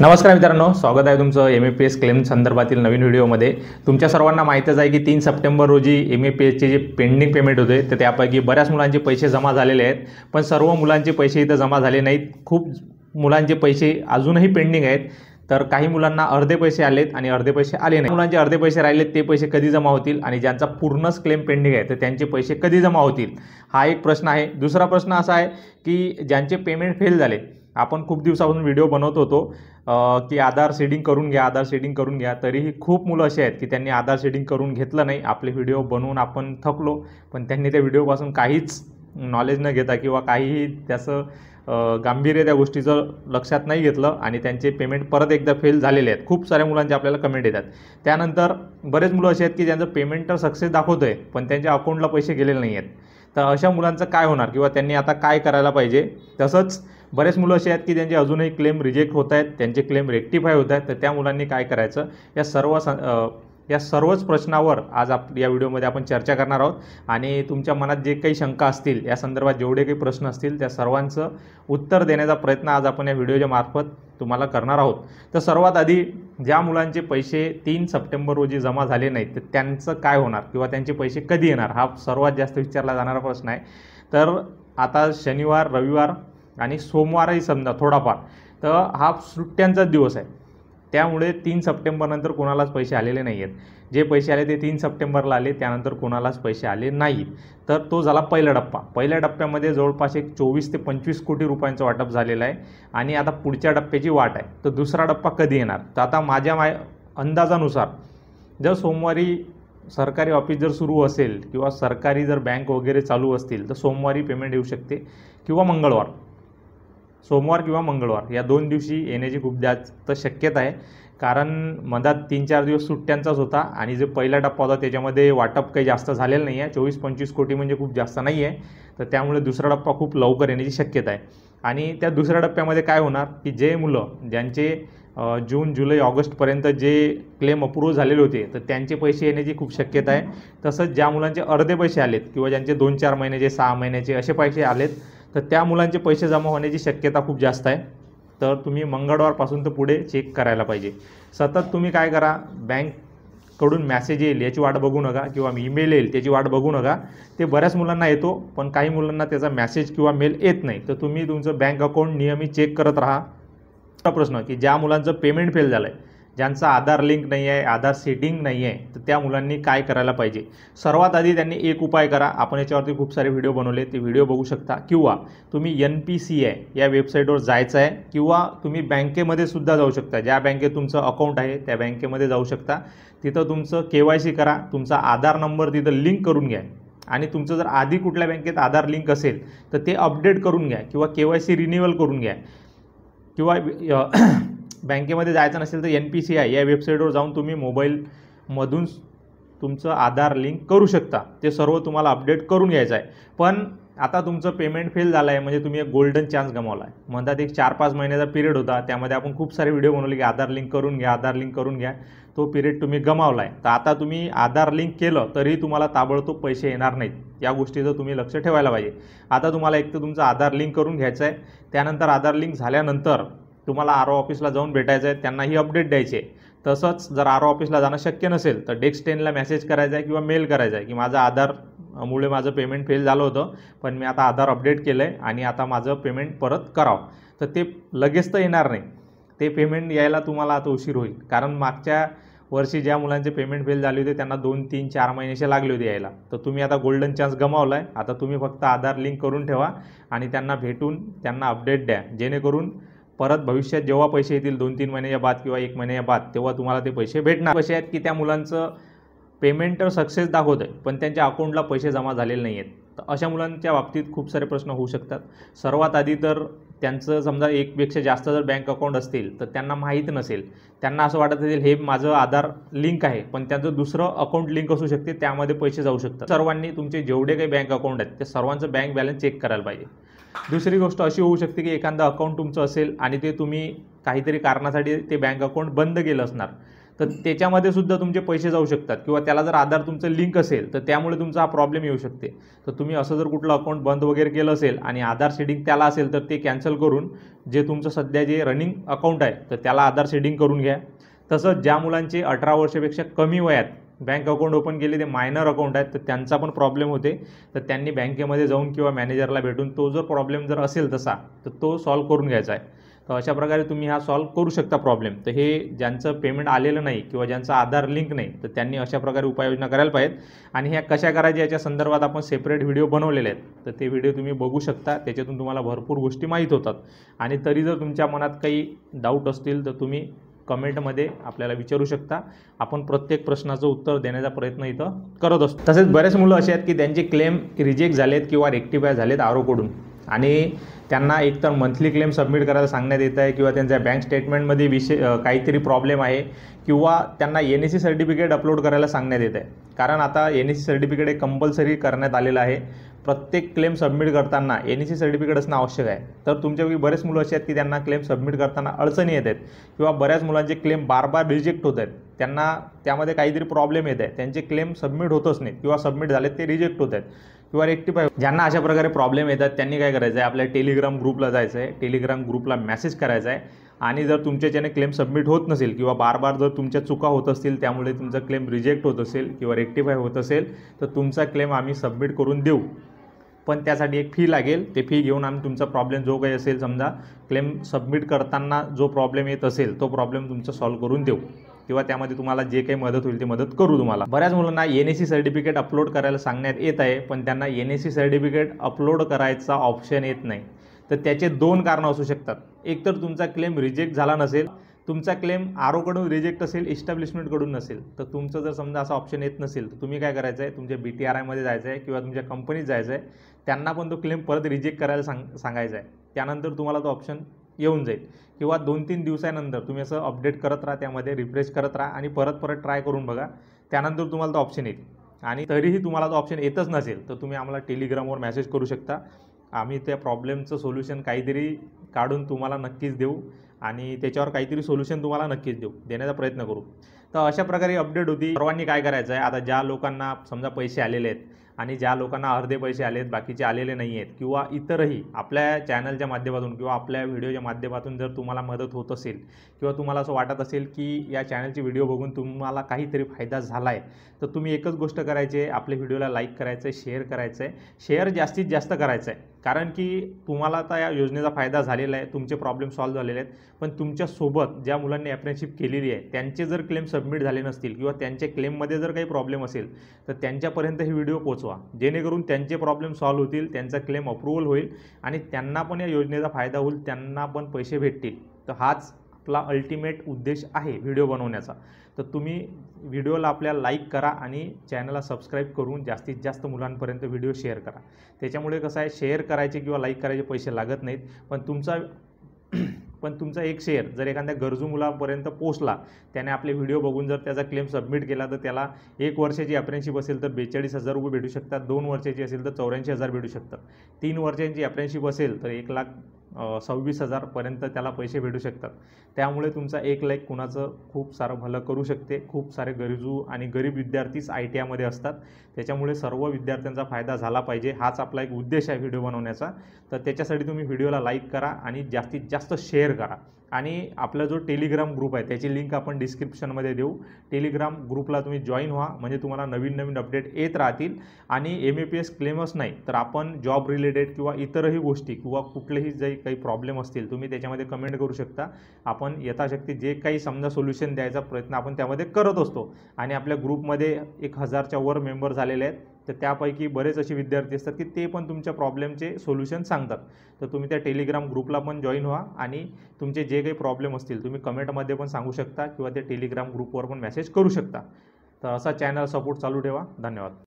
नमस्कार मित्रांनो, स्वागत आहे तुमचं MAPS क्लेम संदर्भातील नवीन व्हिडिओमध्ये। तुमच्या सर्वांना माहितीच आहे की 3 सप्टेंबर रोजी MAPSचे जे पेंडिंग पेमेंट होते तर त्यापैकी बऱ्याच मुलांचे पैसे जमा झालेले आहेत, पण सर्व मुलांचे पैसे इथं जमा झाले नाहीत। खूप मुलांचे पैसे अजूनही पेंडिंग आहेत। तर काही मुलांना अर्धे पैसे आलेत आणि अर्धे पैसे आले नाही। मुलांचे अर्धे पैसे राहिलेत ते पैसे कधी जमा होतील आणि ज्यांचा पूर्णच क्लेम पेंडिंग आहे तर त्यांचे पैसे कधी जमा होतील हा एक प्रश्न आहे। दुसरा प्रश्न असा आहे की ज्यांचे पेमेंट फेल झाले, आपण खूप दिवसापासून व्हिडिओ बनवत होतो की आधार सेडिंग करून घ्या, आधार सेडिंग करून घ्या। तरीही खूप मुलं असे आहेत की त्यांनी आधार सेडिंग करून घेतलं नाही। आपले व्हिडिओ बनवून आपण थकलो, पण त्यांनी त्या व्हिडिओपासून काहीच नॉलेज न घेता किंवा काहीही त्याचं गांभीर्य त्या गोष्टीचं लक्षात नाही घेतलं आणि त्यांचे पेमेंट परत एकदा फेल झालेले आहेत। खूप साऱ्या मुलांचे आपल्याला कमेंट येतात। त्यानंतर बरेच मुलं असे आहेत की ज्यांचं पेमेंट तर सक्सेस दाखवतं आहे पण त्यांच्या अकाउंटला पैसे गेलेले नाही आहेत। तर अशा मुलांचं काय होणार किंवा त्यांनी आता काय करायला पाहिजे? तसंच बरेच मुलं असे आहेत की ज्यांचे अजूनही क्लेम रिजेक्ट होत आहेत, त्यांचे क्लेम रेक्टिफाय होत आहेत, तर त्या मुलांनी काय करायचं? या सर्वच प्रश्नावर आज या व्हिडिओमध्ये आपण चर्चा करणार आहोत आणि तुमच्या मनात जे काही शंका असतील, या संदर्भात जेवढे काही प्रश्न असतील त्या सर्वांचं उत्तर देण्याचा प्रयत्न आज आपण या व्हिडिओच्या मार्फत तुम्हाला करणार आहोत। तर सर्वात आधी ज्या मुलांचे पैसे 3 सप्टेंबर रोजी जमा झाले नाहीत तर त्यांचं काय होणार किंवा त्यांचे पैसे कधी येणार हा सर्वात जास्त विचारला जाणारा प्रश्न आहे। तर आता शनिवार, रविवार आणि सोमवारही समजा थोडाफार, तर हा सुट्ट्यांचा दिवस आहे, त्यामुळे 3 सप्टेंबरनंतर कोणालाच पैसे आलेले नाही आहेत। जे पैसे आले ते 3 सप्टेंबरला आले, त्यानंतर कोणालाच पैसे आले नाहीत। तर तो झाला पहिला टप्पा। पहिल्या टप्प्यामध्ये जवळपास एक 24 ते 25 कोटी रुपयांचं वाटप झालेलं आहे आणि आता पुढच्या टप्प्याची वाट आहे। तर दुसरा टप्पा कधी येणार? तर आता माझ्या अंदाजानुसार जर सोमवारी सरकारी ऑफिस जर सुरू असेल किंवा सरकारी जर बँक वगैरे चालू असतील तर सोमवारी पेमेंट येऊ शकते किंवा मंगळवार, सोमवार किंवा मंगळवार या 2 दिवशी येण्याची खूप जास्त शक्यता आहे। कारण मधात 3-4 दिवस सुट्ट्यांचाच होता आणि जे पहिला टप्पा होता त्याच्यामध्ये वाटप काही जास्त झालेलं नाही आहे। 24-25 कोटी म्हणजे खूप जास्त नाही आहे, तर त्यामुळे दुसरा टप्पा खूप लवकर येण्याची शक्यता आहे। आणि त्या दुसऱ्या टप्प्यामध्ये काय होणार की जे मुलं ज्यांचे जून, जुलै, ऑगस्टपर्यंत जे क्लेम अप्रूव्ह झालेले होते तर त्यांचे पैसे येण्याची खूप शक्यता आहे। तसंच ज्या मुलांचे अर्धे पैसे आलेत किंवा ज्यांचे 2-4 महिन्याचे, 6 महिन्याचे असे पैसे आलेत तर त्या मुलांचे पैसे जमा होण्याची शक्यता खूप जास्त आहे। तर तुम्ही मंगळवारपासून तर पुढे चेक करायला पाहिजे। सतत तुम्ही काय करा, बँककडून मॅसेज येईल याची वाट बघू नका किंवा ईमेल येईल त्याची वाट बघू नका। ते बऱ्याच मुलांना येतो पण काही मुलांना त्याचा मॅसेज किंवा मेल येत नाही, तर तुम्ही तुमचं बँक अकाउंट नियमित चेक करत राहा। प्रश्न की ज्या मुलांचं पेमेंट फेल झालं आहे, ज्यांचा आधार लिंक नाही आहे, आधार सेटिंग नाही आहे, तर त्या मुलांनी काय करायला पाहिजे? सर्वात आधी त्यांनी एक उपाय करा। आपण याच्यावरती खूप सारे व्हिडिओ बनवले, ते व्हिडिओ बघू शकता किंवा तुम्ही NPCI या वेबसाईटवर जायचं आहे किंवा तुम्ही बँकेमध्ये सुद्धा जाऊ शकता। ज्या बँकेत तुमचं अकाउंट आहे त्या बँकेमध्ये जाऊ शकता। तिथं तुमचं KYC करा, तुमचा आधार नंबर तिथं लिंक करून घ्या आणि तुमचं जर आधी कुठल्या बँकेत आधार लिंक असेल तर ते अपडेट करून घ्या किंवा KYC रिन्युअल करून घ्या। किंवा बँकेमध्ये जायचं नसेल तर NPCI या वेबसाईटवर जाऊन तुम्ही मोबाईलमधून तुमचं आधार लिंक करू शकता। ते सर्व तुम्हाला अपडेट करून घ्यायचं आहे। पण आता तुमचं पेमेंट फेल झालं आहे म्हणजे तुम्ही एक गोल्डन चान्स गमावला आहे। म्हणतात एक 4-5 महिन्याचा पिरियड होता, त्यामध्ये आपण खूप सारे व्हिडिओ बनवले की आधार लिंक करून घ्या, आधार लिंक करून घ्या। तो पिरियड तुम्ही गमावला आहे। तर आता तुम्ही आधार लिंक केलं तरी तुम्हाला ताबडतोब पैसे येणार नाहीत, या गोष्टीचं तुम्ही लक्ष ठेवायला पाहिजे। आता तुम्हाला एक तर तुमचं आधार लिंक करून घ्यायचं आहे, त्यानंतर आधार लिंक झाल्यानंतर तुम्हाला RO ऑफिसला जाऊन भेटायचं आहे, त्यांनाही अपडेट द्यायचे आहे। तसंच जर RO ऑफिसला जाणं शक्य नसेल तर डेस्क 10ला मेसेज करायचा आहे किंवा मेल करायचा आहे की माझं आधारमुळे माझं पेमेंट फेल झालं होतं, पण मी आता आधार अपडेट केलं आहे आणि आता माझं पेमेंट परत करावं। तर ते लगेच तर येणार नाही, ते पेमेंट यायला तुम्हाला आता उशीर होईल। कारण मागच्या वर्षी ज्या मुलांचे पेमेंट फेल झाले होते त्यांना 2-3-4 महिन्याचे लागले होते यायला। तर तुम्ही आता गोल्डन चान्स गमावला आहे। आता तुम्ही फक्त आधार लिंक करून ठेवा आणि त्यांना भेटून त्यांना अपडेट द्या, जेणेकरून परत भविष्यात जेव्हा पैसे येतील 2-3 महिन्याच्या बाद किंवा 1 महिन्याच्या बाद तेव्हा तुम्हाला ते पैसे भेटणार। पैसे आहेत की त्या मुलांचं पेमेंट तर सक्सेस दाखवत आहे पण त्यांच्या अकाउंटला पैसे जमा झालेले नाही आहेत। तर अशा मुलांच्या बाबतीत खूप सारे प्रश्न होऊ शकतात। सर्वात आधी तर त्यांचं समजा एकपेक्षा जास्त जर बँक अकाउंट असतील तर त्यांना माहीत नसेल, त्यांना असं वाटत असेल हे माझं आधार लिंक आहे, पण त्यांचं दुसरं अकाउंट लिंक असू शकते, त्यामध्ये पैसे जाऊ शकतात। सर्वांनी तुमचे जेवढे काही बँक अकाउंट आहेत ते सर्वांचं बँक बॅलन्स चेक करायला पाहिजे। दुसरी गोष्ट अशी होऊ शकते की एखादं अकाउंट तुमचं असेल आणि ते तुम्ही काहीतरी कारणासाठी ते बँक अकाउंट बंद केलं असणार, तर त्याच्यामध्ये सुद्धा तुमचे पैसे जाऊ शकतात किंवा त्याला जर आधार तुमचं लिंक असेल तर त्यामुळे तुमचा हा प्रॉब्लेम येऊ शकते. तर तुम्ही असं जर कुठलं अकाउंट बंद वगैरे केलं असेल आणि आधार शेडिंग त्याला असेल तर ते कॅन्सल करून जे तुमचं सध्या जे रनिंग अकाउंट आहे तर त्याला आधार शेडिंग करून घ्या. तसंच ज्या मुलांचे 18 वर्षापेक्षा कमी वयात बँक अकाउंट ओपन केले ते मायनर अकाउंट आहेत तर त्यांचा पण प्रॉब्लेम होते. तर त्यांनी बँकेमध्ये जाऊन किंवा मॅनेजरला भेटून तो जर प्रॉब्लेम जर असेल तसा तर तो सॉल्व्ह करून घ्यायचा आहे. तर अशा प्रकारे तुम्ही हा सॉल्व्ह करू शकता प्रॉब्लेम. तर हे ज्यांचं पेमेंट आलेलं नाही किंवा ज्यांचा आधार लिंक नाही तर त्यांनी अशा प्रकारे उपाययोजना करायला पाहिजेत. आणि ह्या कशा करायच्या याच्या संदर्भात आपण सेपरेट व्हिडिओ बनवलेले आहेत. तर ते व्हिडिओ तुम्ही बघू शकता. त्याच्यातून तुम्हाला भरपूर गोष्टी माहीत होतात. आणि तरी जर तुमच्या मनात काही डाऊट असतील तर तुम्ही कमेंटमध्ये आपल्याला विचारू शकता. आपण प्रत्येक प्रश्नाचं उत्तर देण्याचा प्रयत्न इथं करत असतो. तसेच बरेच मुलं असे आहेत की त्यांचे क्लेम रिजेक्ट झालेत किंवा रेक्टिफाय झालेत आरोकडून आणि त्यांना एकतर मंथली क्लेम सबमिट करायला सांगण्यात येत आहे किंवा त्यांच्या बँक स्टेटमेंटमध्ये काहीतरी प्रॉब्लेम आहे किंवा त्यांना NSE सर्टिफिकेट अपलोड करायला सांगण्यात येत आहे. कारण आता NSE सर्टिफिकेट हे कंपल्सरी करण्यात आलेलं आहे. प्रत्येक क्लेम सबमिट करताना NSE सर्टिफिकेट असणं आवश्यक आहे. तर तुमच्यापैकी बरेच मुलं असे आहेत की त्यांना क्लेम सबमिट करताना अडचणी येत आहेत किंवा बऱ्याच मुलांचे क्लेम बार रिजेक्ट होत आहेत. त्यांना त्यामध्ये काहीतरी प्रॉब्लेम येत आहे. त्यांचे क्लेम सबमिट होतच नाहीत किंवा सबमिट झालेत ते रिजेक्ट होत आहेत किंवा रेक्टिफाय. ज्यांना अशा प्रकारे प्रॉब्लेम येतात त्यांनी काय करायचं आहे, आपल्या टेलिग्राम ग्रुपला जायचं आहे. टेलिग्राम ग्रुपला मेसेज करायचा आहे आणि जर तुमच्याच्याने क्लेम सबमिट होत नसेल किंवा बार जर तुमच्या चुका होत असतील त्यामुळे तुमचा क्लेम रिजेक्ट होत असेल किंवा रेक्टिफाय होत असेल तर तुमचा क्लेम आम्ही सबमिट करून देऊ. पण त्यासाठी एक फी लागेल. ते फी घेऊन आम्ही तुमचा प्रॉब्लेम जो काही असेल, समजा क्लेम सबमिट करताना जो प्रॉब्लेम येत असेल तो प्रॉब्लेम तुमचा सॉल्व्ह करून देऊ किंवा त्यामध्ये तुम्हाला जे काही मदत होईल ती मदत करू तुम्हाला. बऱ्याच मुलांना NSE सर्टिफिकेट अपलोड करायला सांगण्यात येत आहे पण त्यांना NSE सर्टिफिकेट अपलोड करायचा ऑप्शन येत नाही. तर त्याचे 2 कारणं असू शकतात. एक तर तुमचा क्लेम रिजेक्ट झाला नसेल, तुमचा क्लेम आरोकडून रिजेक्ट असेल, इस्टॅब्लिशमेंटकडून नसेल. तर तुमचं जर समजा असा ऑप्शन येत नसेल तर तुम्ही काय करायचं आहे, तुमच्या BTRIमध्ये जायचं आहे किंवा तुमच्या कंपनीत जायचं आहे. त्यांना पण तो क्लेम परत रिजेक्ट करायला सांगायचा आहे. त्यानंतर तुम्हाला तो ऑप्शन येऊन जाईल किंवा 2-3 दिवसानंतर तुम्ही असं अपडेट करत राहा, त्यामध्ये रिफ्रेश करत राहा आणि परत ट्राय करून बघा. त्यानंतर तुम्हाला तो ऑप्शन येईल. आणि तरीही तुम्हाला तो ऑप्शन येतच नसेल तर तुम्ही आम्हाला टेलिग्रामवर मेसेज करू शकता. आम्ही त्या प्रॉब्लेमचं सोल्युशन काहीतरी काढून तुम्हाला नक्कीच देऊ आणि त्याच्यावर काहीतरी सोल्युशन तुम्हाला नक्कीच देण्याचा प्रयत्न करू. तर अशा प्रकारे अपडेट होती. सर्वांनी काय करायचं आहे, आता ज्या लोकांना समजा पैसे आलेले आहेत आणि ज्या लोकांना अर्धे पैसे आले आहेत, बाकीचे आलेले नाही आहेत किंवा इतरही आपल्या चॅनलच्या माध्यमातून किंवा आपल्या व्हिडिओच्या माध्यमातून जर तुम्हाला मदत होत असेल किंवा तुम्हाला असं वाटत असेल की या चॅनलची व्हिडिओ बघून तुम्हाला काहीतरी फायदा झाला आहे तर तुम्ही एकच गोष्ट करायची आहे, आपल्या व्हिडिओला लाईक करायचं आहे, शेअर करायचं आहे. शेअर जास्तीत जास्त करायचं आहे. कारण की तुम्हाला आता या योजनेचा फायदा झालेला आहे, तुमचे प्रॉब्लेम सॉल्व्ह झालेले आहेत. पण तुमच्यासोबत ज्या मुलांनी अप्रेंटिसशिप केलेली आहे त्यांचे जर क्लेम सबमिट झाले नसतील किंवा त्यांच्या क्लेममध्ये जर काही प्रॉब्लेम असेल तर त्यांच्यापर्यंत ही व्हिडिओ पोचवा, जेणेकरून त्यांचे प्रॉब्लेम सॉल्व्ह होतील, त्यांचा क्लेम अप्रूव्हल होईल आणि त्यांना पण या योजनेचा फायदा होईल, त्यांना पण पैसे भेटतील. तर हाच आपला अल्टिमेट उद्देश आहे व्हिडिओ बनवण्याचा. तर तुम्ही व्हिडिओला आपल्या लाईक करा आणि चॅनलला सबस्क्राईब करून जास्तीत जास्त मुलांपर्यंत व्हिडिओ शेअर करा. त्याच्यामुळे कसं आहे, शेअर करायचे किंवा लाईक करायचे पैसे लागत नाहीत. पण तुमचा एक शेअर जर एखाद्या गरजू मुलापर्यंत पोचला, त्याने आपले व्हिडिओ बघून जर त्याचा क्लेम सबमिट केला तर त्याला 1 वर्षाची अप्रेंटिसशिप असेल तर 42,000 रुपये भेटू शकतात. 2 वर्षाची असेल तर 84,000 भेटू शकतात. 3 वर्षांची अप्रेंटिसशिप असेल तर 1,26,000 पर्यंत त्याला पैसे भेटू शकतात. त्यामुळे तुमचा एक लाईक कुणाचं खूप सारं भलं करू शकते. खूप सारे गरजू आणि गरीब विद्यार्थीच ITIमध्ये असतात. त्याच्यामुळे सर्व विद्यार्थ्यांचा फायदा झाला पाहिजे, हाच आपला एक उद्देश आहे व्हिडिओ बनवण्याचा. तर त्याच्यासाठी तुम्ही व्हिडिओला लाईक करा आणि जास्तीत जास्त शेअर करा. आणि आपला जो टेलिग्राम ग्रुप आहे त्याची लिंक आपण डिस्क्रिप्शनमध्ये देऊ. टेलिग्राम ग्रुपला तुम्ही जॉईन व्हा, म्हणजे तुम्हाला नवीन अपडेट येत राहतील. आणि MAPS क्लेमच नाही तर आपण जॉब रिलेटेड किंवा इतरही गोष्टी किंवा कुठलेही जे काही प्रॉब्लेम असतील तुम्ही त्याच्यामध्ये कमेंट करू शकता. आपण यथाशक्ती जे काही समजा सोल्युशन द्यायचा प्रयत्न आपण त्यामध्ये करत असतो. आणि आपल्या ग्रुपमध्ये 1,000च्या वर मेंबर झालेले आहेत. तर त्यापैकी बरेच असे विद्यार्थी असतात की ते पण तुमच्या प्रॉब्लेमचे सोल्युशन सांगतात. तर तुम्ही त्या टेलिग्राम ग्रुपला पण जॉईन व्हा आणि तुमचे जे काही प्रॉब्लेम असतील तुम्ही कमेंटमध्ये पण सांगू शकता किंवा त्या टेलिग्राम ग्रुपवर पण मेसेज करू शकता. तर असा चॅनल सपोर्ट चालू ठेवा. धन्यवाद.